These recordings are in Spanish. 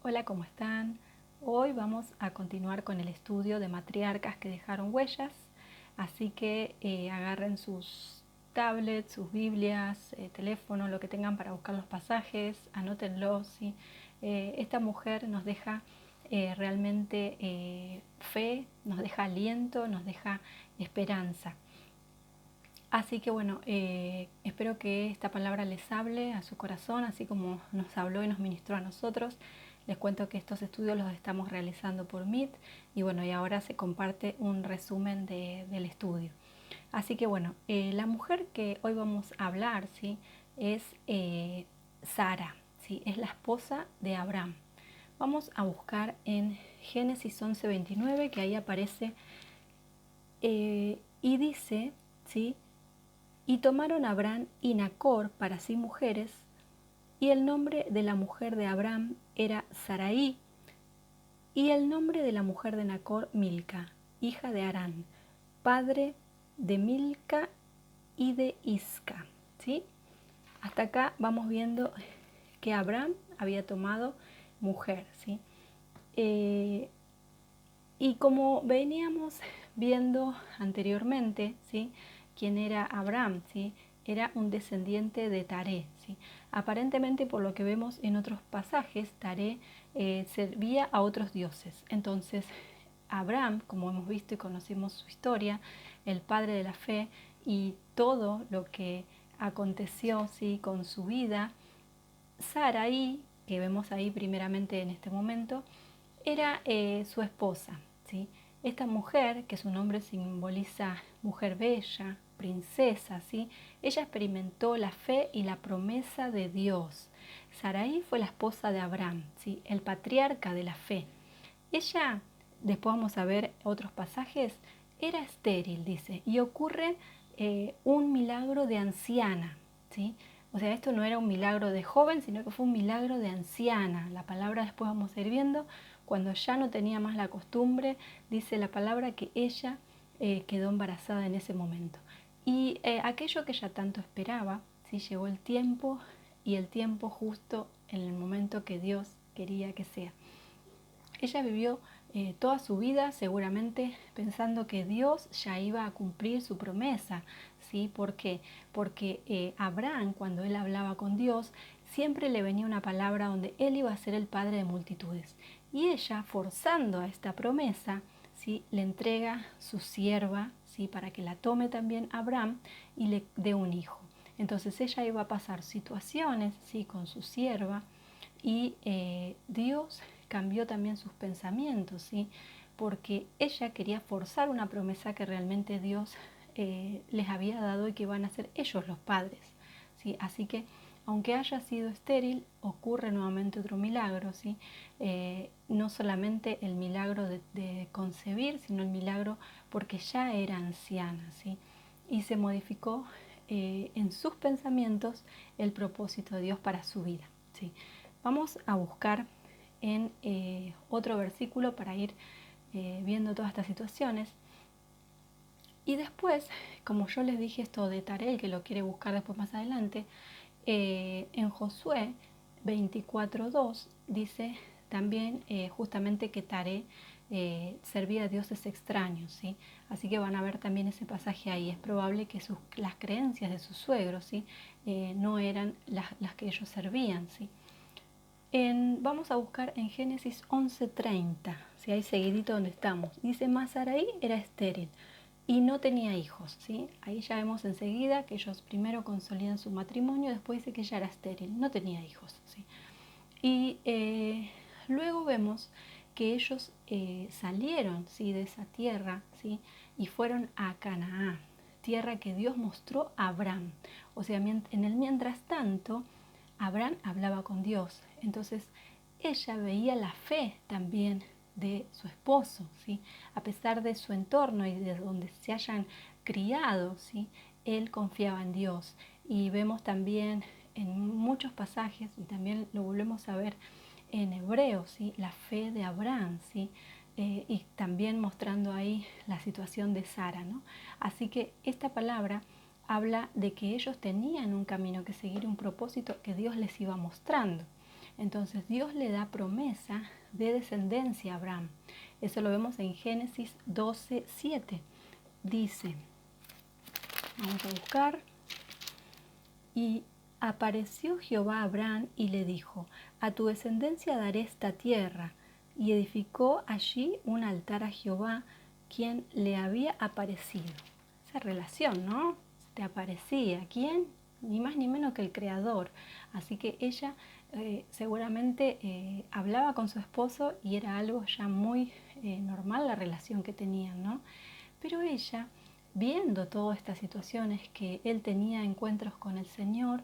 Hola, ¿cómo están? Hoy vamos a continuar con el estudio de matriarcas que dejaron huellas, así que agarren sus tablets, sus Biblias, teléfono, lo que tengan para buscar los pasajes, anótenlos. ¿Sí? Esta mujer nos deja realmente fe, nos deja aliento, nos deja esperanza. Así que bueno, espero que esta palabra les hable a su corazón, así como nos habló y nos ministró a nosotros. Les cuento que estos estudios los estamos realizando por Meet y bueno, y ahora se comparte un resumen del estudio. Así que bueno, la mujer que hoy vamos a hablar, ¿sí? Es Sara, ¿sí? Es la esposa de Abraham. Vamos a buscar en Génesis 11:29, que ahí aparece y dice, ¿sí? Y tomaron Abraham y Nacor para sí mujeres, y el nombre de la mujer de Abraham era Sarai, y el nombre de la mujer de Nacor Milca, hija de Harán, padre de Milca y de Isca. ¿Sí? Hasta acá vamos viendo que Abraham había tomado mujer. ¿Sí? Y como veníamos viendo anteriormente, ¿sí? ¿Quién era Abraham? ¿Sí? Era un descendiente de Taré. ¿Sí? Aparentemente, por lo que vemos en otros pasajes, Taré servía a otros dioses. Entonces, Abraham, como hemos visto y conocemos su historia, el padre de la fe y todo lo que aconteció, ¿sí? Con su vida, Sarai, que vemos ahí primeramente en este momento, era su esposa. ¿Sí? Esta mujer, que su nombre simboliza mujer bella, princesa, ¿sí? Ella experimentó la fe y la promesa de Dios. Sarai fue la esposa de Abraham, ¿sí? El patriarca de la fe. Ella, después vamos a ver otros pasajes, era estéril, dice, y ocurre un milagro de anciana. ¿Sí? O sea, esto no era un milagro de joven, sino que fue un milagro de anciana. La palabra después vamos a ir viendo, cuando ya no tenía más la costumbre, dice la palabra que ella quedó embarazada en ese momento. Y aquello que ella tanto esperaba, ¿sí? Llegó el tiempo, y el tiempo justo en el momento que Dios quería que sea. Ella vivió toda su vida seguramente pensando que Dios ya iba a cumplir su promesa. ¿Sí? ¿Por qué? Porque Abraham, cuando él hablaba con Dios, siempre le venía una palabra donde él iba a ser el padre de multitudes. Y ella, forzando a esta promesa, ¿sí? Le entrega su sierva, ¿sí? Para que la tome también Abraham y le dé un hijo. Entonces ella iba a pasar situaciones, ¿sí? Con su sierva, y Dios cambió también sus pensamientos, ¿sí? Porque ella quería forzar una promesa que realmente Dios les había dado y que iban a ser ellos los padres. ¿Sí? Así que, aunque haya sido estéril, ocurre nuevamente otro milagro. ¿Sí? No solamente el milagro de concebir, sino el milagro porque ya era anciana. ¿Sí? Y se modificó en sus pensamientos el propósito de Dios para su vida. ¿Sí? Vamos a buscar en otro versículo para ir viendo todas estas situaciones. Y después, como yo les dije esto de Taré, que lo quiere buscar después más adelante, en Josué 24:2 dice también justamente que Taré servía a dioses extraños. ¿Sí? Así que van a ver también ese pasaje ahí. Es probable que las creencias de sus suegros, ¿sí? No eran las que ellos servían. ¿Sí? Vamos a buscar en Génesis 11:30, si hay seguidito donde estamos. Dice, mas Sarai era estéril y no tenía hijos. ¿Sí? Ahí ya vemos enseguida que ellos primero consolidan su matrimonio, después dice que ella era estéril, no tenía hijos. ¿Sí? Y luego vemos que ellos salieron, ¿sí? De esa tierra, ¿sí? Y fueron a Canaán, tierra que Dios mostró a Abraham. O sea, en el mientras tanto, Abraham hablaba con Dios. Entonces, ella veía la fe también de su esposo, ¿sí? A pesar de su entorno y de donde se hayan criado, ¿sí? Él confiaba en Dios. Y vemos también en muchos pasajes, y también lo volvemos a ver en Hebreos, ¿sí? La fe de Abraham, ¿sí? Y también mostrando ahí la situación de Sara, ¿no? Así que esta palabra habla de que ellos tenían un camino que seguir, un propósito que Dios les iba mostrando. Entonces Dios le da promesa de descendencia a Abraham. Eso lo vemos en Génesis 12:7. Dice, vamos a buscar, y apareció Jehová a Abraham y le dijo, a tu descendencia daré esta tierra. Y edificó allí un altar a Jehová, quien le había aparecido. Esa relación, ¿no? Te aparecía. ¿Quién? Ni más ni menos que el Creador. Así que ella seguramente hablaba con su esposo y era algo ya muy normal la relación que tenían, ¿no? Pero ella, viendo todas estas situaciones que él tenía encuentros con el Señor,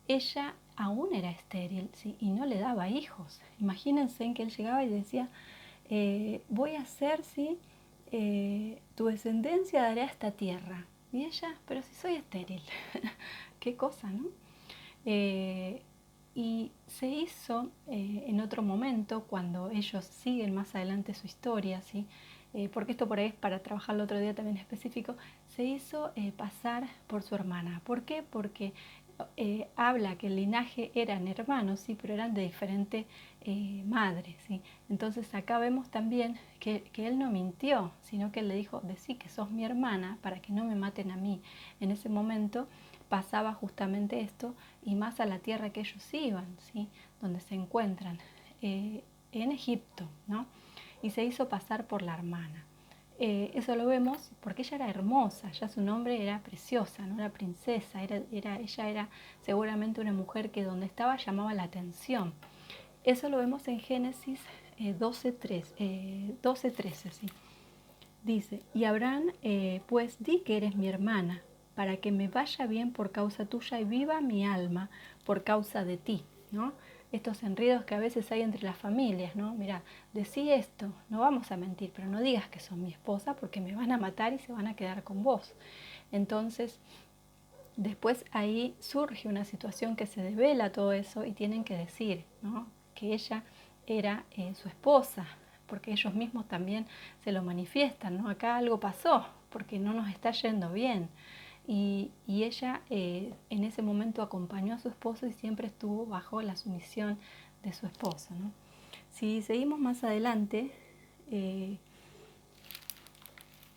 ella aún era estéril, ¿sí? Y no le daba hijos. Imagínense en que él llegaba y decía, voy a hacer, ¿sí? Tu descendencia dará esta tierra. Y ella, pero si soy estéril, qué cosa, ¿no? Y se hizo en otro momento, cuando ellos siguen más adelante su historia, ¿sí? Porque esto por ahí es para trabajarlo otro día también específico, se hizo pasar por su hermana. ¿Por qué? Porque habla que el linaje eran hermanos, ¿sí? Pero eran de diferente madre, ¿sí? Entonces acá vemos también que él no mintió, sino que él le dijo, decí que sos mi hermana para que no me maten a mí. En ese momento pasaba justamente esto, y más a la tierra que ellos iban, ¿sí? Donde se encuentran, en Egipto, ¿no? Y se hizo pasar por la hermana. Eso lo vemos porque ella era hermosa, ya su nombre era preciosa, no era princesa, ella era seguramente una mujer que donde estaba llamaba la atención. Eso lo vemos en Génesis 12:13, ¿sí? Dice, y Abraham, pues di que eres mi hermana, para que me vaya bien por causa tuya y viva mi alma por causa de ti, ¿no? Estos enredos que a veces hay entre las familias, ¿no? Mira, decí esto, no vamos a mentir, pero no digas que son mi esposa porque me van a matar y se van a quedar con vos. Entonces, después ahí surge una situación que se devela todo eso y tienen que decir, ¿no? Que ella era su esposa, porque ellos mismos también se lo manifiestan, ¿no? Acá algo pasó, porque no nos está yendo bien. Y ella en ese momento acompañó a su esposo y siempre estuvo bajo la sumisión de su esposo, ¿no? Si seguimos más adelante,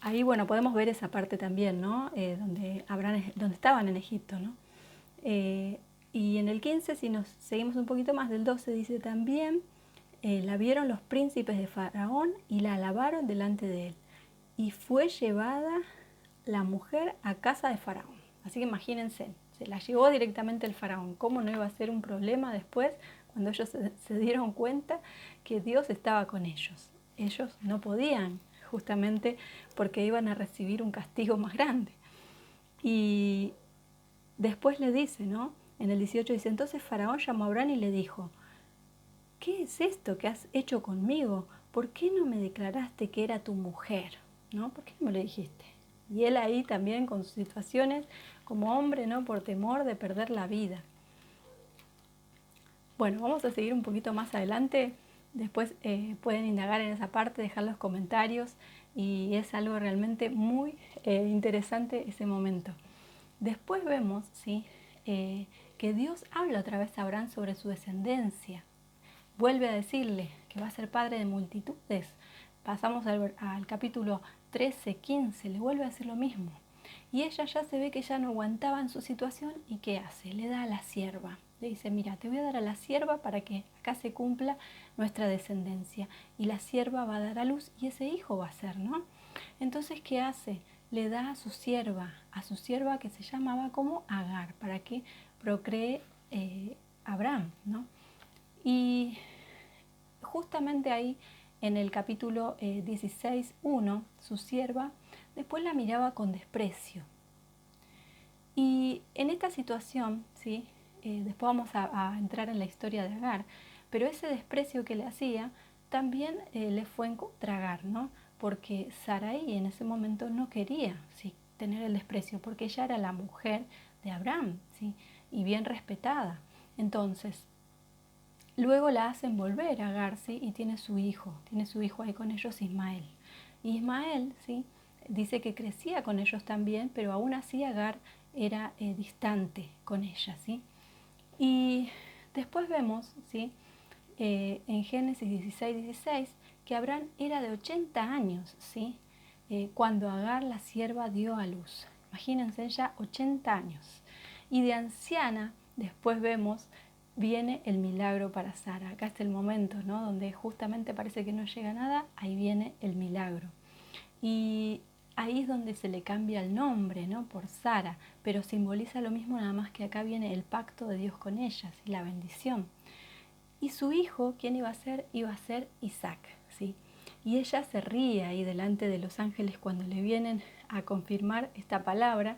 ahí, bueno, podemos ver esa parte también, ¿no? Donde estaban en Egipto, ¿no? Y en el 15, si nos seguimos un poquito más del 12, dice también, la vieron los príncipes de Faraón y la alabaron delante de él. Y fue llevada la mujer a casa de Faraón. Así que imagínense, se la llevó directamente el Faraón. ¿Cómo no iba a ser un problema después cuando ellos se dieron cuenta que Dios estaba con ellos? Ellos no podían, justamente porque iban a recibir un castigo más grande. Y después le dice, ¿no? En el 18 dice, entonces Faraón llamó a Abraham y le dijo, ¿qué es esto que has hecho conmigo? ¿Por qué no me declaraste que era tu mujer? ¿No? ¿Por qué no me lo dijiste? Y él ahí también con sus situaciones como hombre, ¿no? Por temor de perder la vida. Bueno, vamos a seguir un poquito más adelante. Después pueden indagar en esa parte, dejar los comentarios, y es algo realmente muy interesante ese momento. Después vemos, ¿sí? Que Dios habla otra vez a Abraham sobre su descendencia. Vuelve a decirle que va a ser padre de multitudes. Pasamos al capítulo 13-15, le vuelve a decir lo mismo. Y ella ya se ve que ya no aguantaba en su situación, y ¿qué hace? Le da a la sierva. Le dice, mira, te voy a dar a la sierva para que acá se cumpla nuestra descendencia. Y la sierva va a dar a luz y ese hijo va a ser, ¿no? Entonces, ¿qué hace? Le da a su sierva que se llamaba como Agar, para que procree Abraham, ¿no? Y justamente ahí en el capítulo 16:1, su sierva después la miraba con desprecio. Y en esta situación, ¿sí? Después vamos a entrar en la historia de Agar, pero ese desprecio que le hacía también le fue en contra a Agar, ¿no? Porque Sarai en ese momento no quería, ¿sí? tener el desprecio, porque ella era la mujer de Abraham, ¿sí? y bien respetada. Entonces, luego la hacen volver a Agar, ¿sí? y tiene su hijo ahí con ellos, Ismael. Y Ismael, ¿sí? dice que crecía con ellos también, pero aún así Agar era distante con ella, ¿sí? Y después vemos, ¿sí? en Génesis 16:16 que Abraham era de 80 años, ¿sí? Cuando Agar, la sierva, dio a luz. Imagínense, ella 80 años. Y de anciana, después vemos, viene el milagro para Sara. Acá está el momento, ¿no? Donde justamente parece que no llega nada, ahí viene el milagro. Y ahí es donde se le cambia el nombre, ¿no? Por Sara, pero simboliza lo mismo, nada más que acá viene el pacto de Dios con ella, ¿sí? La bendición. Y su hijo, ¿quién iba a ser? Iba a ser Isaac, ¿sí? Y ella se ríe ahí delante de los ángeles cuando le vienen a confirmar esta palabra.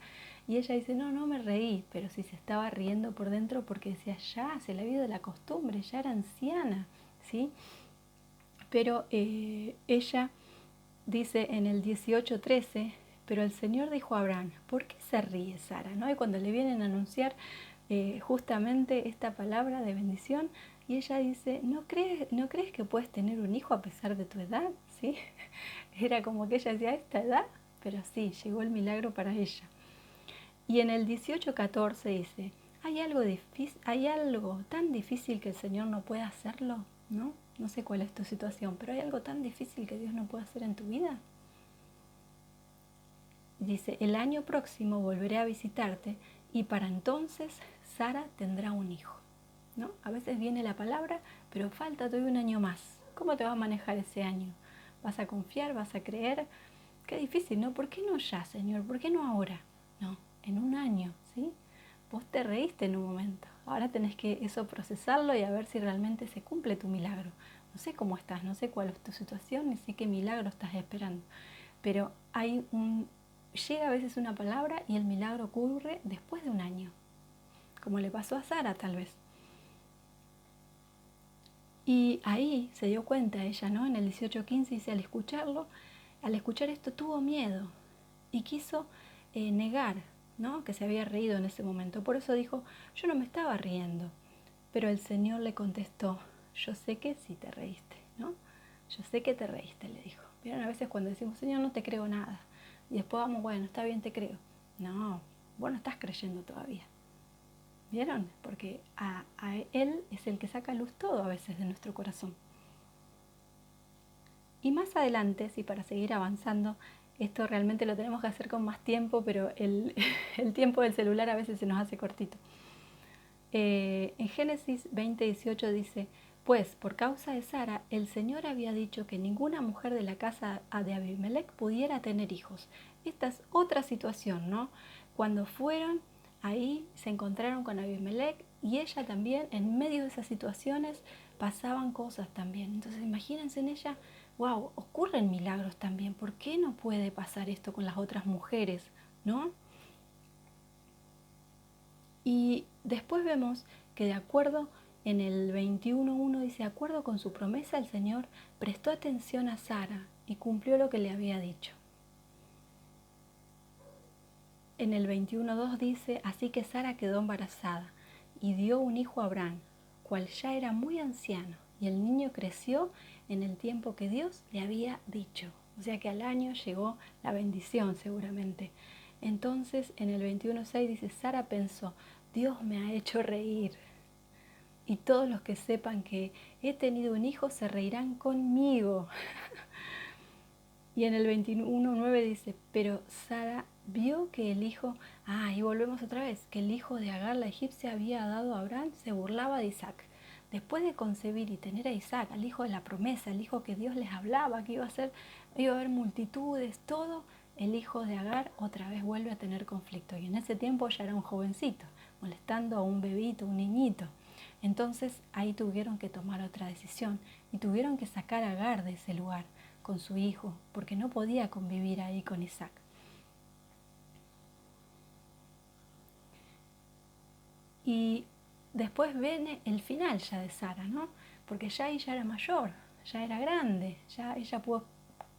Y ella dice, no me reí, pero sí se estaba riendo por dentro porque decía, ya, se le había ido la costumbre, ya era anciana, ¿sí? Pero ella dice en el 18:13, pero el Señor dijo a Abraham, ¿por qué se ríe Sara? ¿No? Y cuando le vienen a anunciar justamente esta palabra de bendición, y ella dice, ¿no crees que puedes tener un hijo a pesar de tu edad? ¿Sí? Era como que ella decía, ¿a esta edad? Pero sí, llegó el milagro para ella. Y en el 18:14 dice, ¿hay algo tan difícil que el Señor no pueda hacerlo? ¿No? No sé cuál es tu situación, pero ¿hay algo tan difícil que Dios no pueda hacer en tu vida? Dice, el año próximo volveré a visitarte y para entonces Sara tendrá un hijo. ¿No? A veces viene la palabra, pero falta todavía un año más. ¿Cómo te vas a manejar ese año? ¿Vas a confiar? ¿Vas a creer? Qué difícil, ¿no? ¿Por qué no ya, Señor? ¿Por qué no ahora? No, en un año, ¿sí? Vos te reíste en un momento. Ahora tenés que eso procesarlo y a ver si realmente se cumple tu milagro. No sé cómo estás, no sé cuál es tu situación, ni sé qué milagro estás esperando. Pero llega a veces una palabra y el milagro ocurre después de un año. Como le pasó a Sara, tal vez. Y ahí se dio cuenta ella, ¿no? En el 18:15 dice, al escuchar esto tuvo miedo y quiso negar, ¿no? Que se había reído en ese momento. Por eso dijo, yo no me estaba riendo. Pero el Señor le contestó, yo sé que sí te reíste, ¿no? Yo sé que te reíste, le dijo. Vieron, a veces cuando decimos, Señor, no te creo nada. Y después vamos, bueno, está bien, te creo. No, vos no estás creyendo todavía. ¿Vieron? Porque a Él es el que saca luz todo a veces de nuestro corazón. Y más adelante, sí, para seguir avanzando, esto realmente lo tenemos que hacer con más tiempo, pero el tiempo del celular a veces se nos hace cortito. En Génesis 20:18 dice, pues por causa de Sara, el Señor había dicho que ninguna mujer de la casa de Abimelech pudiera tener hijos. Esta es otra situación, ¿no? Cuando fueron, ahí se encontraron con Abimelech y ella también, en medio de esas situaciones, pasaban cosas también. Entonces imagínense en ella, wow, ocurren milagros también. ¿Por qué no puede pasar esto con las otras mujeres, ¿no? Y después vemos que de acuerdo en el 21:1 dice, de acuerdo con su promesa, el Señor prestó atención a Sara y cumplió lo que le había dicho. En el 21:2 dice, así que Sara quedó embarazada y dio un hijo a Abraham, cual ya era muy anciano, y el niño creció en el tiempo que Dios le había dicho. O sea que al año llegó la bendición seguramente. Entonces en el 21:6 dice, Sara pensó, Dios me ha hecho reír. Y todos los que sepan que he tenido un hijo se reirán conmigo. Y en el 21:9 dice, pero Sara vio que el hijo, y volvemos otra vez, que el hijo de Agar la egipcia había dado a Abraham, se burlaba de Isaac. Después de concebir y tener a Isaac, al hijo de la promesa, el hijo que Dios les hablaba, que iba a haber multitudes, todo, el hijo de Agar otra vez vuelve a tener conflicto. Y en ese tiempo ya era un jovencito, molestando a un bebito, un niñito. Entonces ahí tuvieron que tomar otra decisión y tuvieron que sacar a Agar de ese lugar con su hijo, porque no podía convivir ahí con Isaac. Y después viene el final ya de Sara, ¿no? Porque ya ella era mayor, ya era grande, ya ella pudo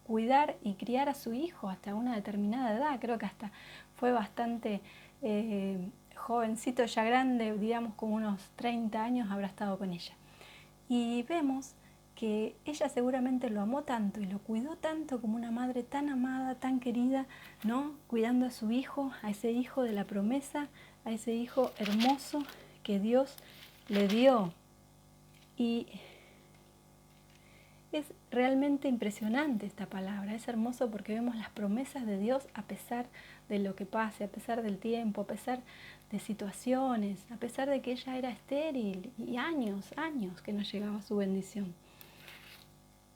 cuidar y criar a su hijo hasta una determinada edad, creo que hasta fue bastante jovencito, ya grande, digamos con unos 30 años habrá estado con ella. Y vemos que ella seguramente lo amó tanto y lo cuidó tanto como una madre tan amada, tan querida, ¿no? Cuidando a su hijo, a ese hijo de la promesa, a ese hijo hermoso que Dios le dio. Y Es realmente impresionante esta palabra, es hermoso porque vemos las promesas de Dios a pesar de lo que pase, a pesar del tiempo, a pesar de situaciones, a pesar de que ella era estéril y años que no llegaba su bendición.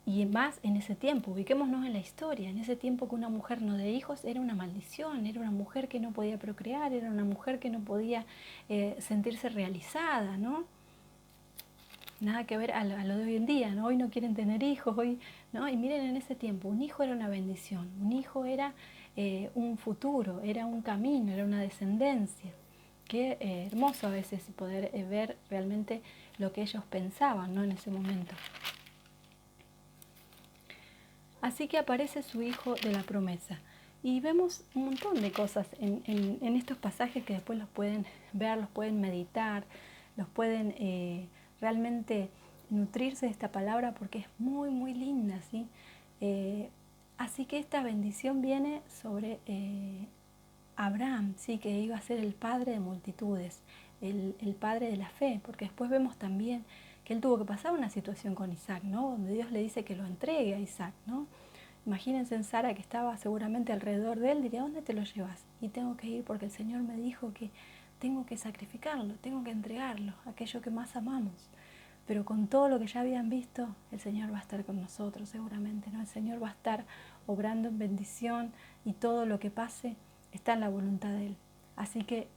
Y más en ese tiempo, ubiquémonos en la historia, en ese tiempo que una mujer no de hijos era una maldición, era una mujer que no podía procrear, era una mujer que no podía sentirse realizada, ¿no? Nada que ver a lo de hoy en día, ¿no? Hoy no quieren tener hijos, hoy, ¿no? Y miren, en ese tiempo, un hijo era una bendición, un hijo era un futuro, era un camino, era una descendencia. Qué hermoso a veces poder ver realmente lo que ellos pensaban, ¿no? En ese momento. Así que aparece su hijo de la promesa. Y vemos un montón de cosas en estos pasajes que después los pueden ver, los pueden meditar, los pueden realmente nutrirse de esta palabra porque es muy, muy linda, ¿sí? Así que esta bendición viene sobre Abraham, ¿sí? Que iba a ser el padre de multitudes, el padre de la fe, porque después vemos también que él tuvo que pasar una situación con Isaac, ¿no? Donde Dios le dice que lo entregue a Isaac, ¿no? Imagínense en Sara, que estaba seguramente alrededor de él, diría, ¿dónde te lo llevas? Y tengo que ir porque el Señor me dijo que tengo que sacrificarlo, tengo que entregarlo, aquello que más amamos. Pero con todo lo que ya habían visto, el Señor va a estar con nosotros seguramente, ¿no? El Señor va a estar obrando en bendición y todo lo que pase está en la voluntad de Él. Así que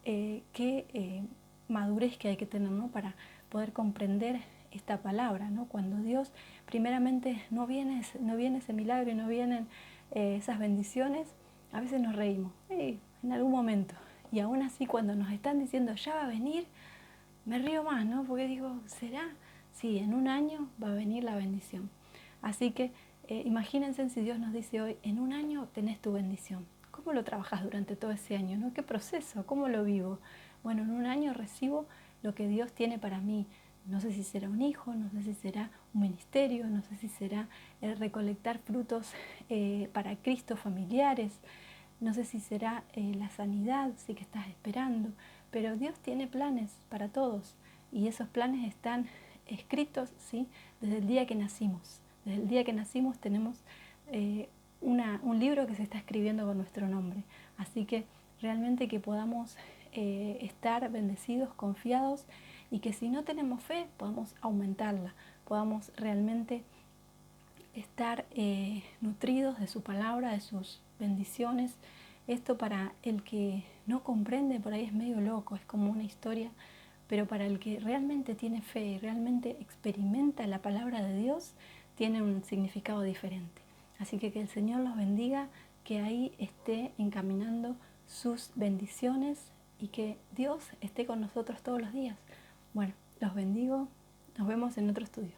qué madurez que hay que tener, ¿no? Para poder comprender esta palabra, ¿no? Cuando Dios primeramente no viene ese milagro y no vienen esas bendiciones, a veces nos reímos, en algún momento. Y aún así cuando nos están diciendo ya va a venir, me río más, ¿no? Porque digo, ¿será? Sí, en un año va a venir la bendición. Así que imagínense si Dios nos dice hoy, en un año tenés tu bendición. ¿Cómo lo trabajas durante todo ese año? ¿No? ¿Qué proceso? ¿Cómo lo vivo? Bueno, en un año recibo lo que Dios tiene para mí. No sé si será un hijo, no sé si será un ministerio, no sé si será recolectar frutos para Cristo familiares, no sé si será la sanidad, sí que estás esperando, pero Dios tiene planes para todos y esos planes están escritos, ¿sí? Desde el día que nacimos. Desde el día que nacimos tenemos un libro que se está escribiendo con nuestro nombre. Así que realmente que podamos estar bendecidos, confiados y que si no tenemos fe podamos aumentarla, podamos realmente estar nutridos de su palabra, de sus bendiciones. Esto para el que no comprende por ahí es medio loco, es como una historia, pero para el que realmente tiene fe y realmente experimenta la palabra de Dios, tiene un significado diferente. Así que el Señor los bendiga, que ahí esté encaminando sus bendiciones y que Dios esté con nosotros todos los días. Bueno, los bendigo, nos vemos en otro estudio.